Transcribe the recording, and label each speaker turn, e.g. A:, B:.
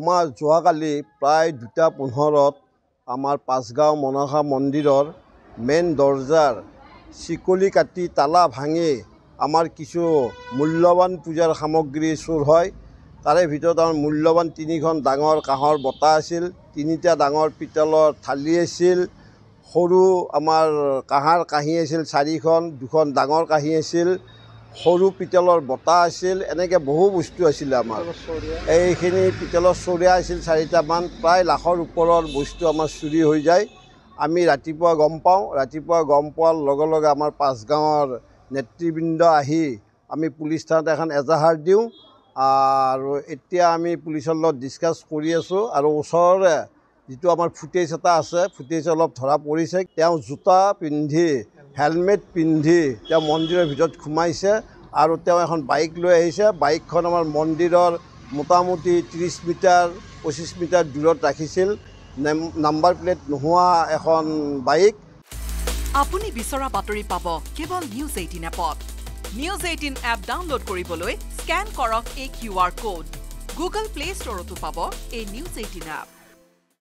A: আমাৰ যোৱাকালি প্ৰায় 2:15 আমাৰ পাঁচগাঁও মনসা মন্দিৰৰ মেইন দৰ্জাৰ চিকলি কাটি তালা ভাঙি আমাৰ কিছু মূল্যৱান পূজাৰ সামগ্ৰী চুৰ হয়। তাৰে ভিতৰত আমাৰ মূল্যৱান 3খন ডাঙৰ কাঁহৰ বঁটা আছিল, 3টা ডাঙৰ পিতলৰ থালি আছিল, সৰু আমাৰ কাঁহৰ কাঁহী আছিল 4খন, 2খন ডাঙৰ কাঁহী আছিল, সৰু পিতলৰ বঁটা আছিল, এনেকৈ বহু বস্তু আছিলে আমাৰ। এইখিনি পিতলৰ চৰিয়া আছিল 4টামান, প্ৰায় লাখৰ ওপৰৰ বস্তু আমাৰ চুৰি হৈ যায়। আমি ৰাতিপুৱা গম পাওঁ, ৰাতিপুৱা গম পোৱাৰ লগে লগে আমাৰ পাঁচগাঁৱৰ নেতৃবৃন্দ আহি আমি পুলিচ থানাত এখন এজাহাৰ দিওঁ আৰু এতিয়া আমি পুলিচৰ লগত ডিছকাছ কৰি আছোঁ। আৰু ওচৰৰে যিটো আমাৰ ফুটেজ এটা আছে, ফুটেজ অলপ ধৰা পৰিছে, তেওঁ জোতা পিন্ধি হেলমেট পিন্ধি তেওঁ মন্দিৰৰ ভিতৰত সোমাইছে আৰু তেওঁ এখন বাইক লৈ আহিছে। বাইকখন আমাৰ মন্দিৰৰ মোটামুটি 30 মিটাৰ 25 মিটাৰ দূৰত ৰাখিছিল, নাম্বাৰ প্লেট নোহোৱা এখন বাইক।
B: আপুনি বিচৰা বাতৰি পাব কেৱল নিউজ 18 এপত। নিউজ 18 এপ ডাউনলোড কৰিবলৈ স্কেন কৰক এই QR কোড। গুগল প্লে ষ্টৰতো পাব এই নিউজ 18 এপ।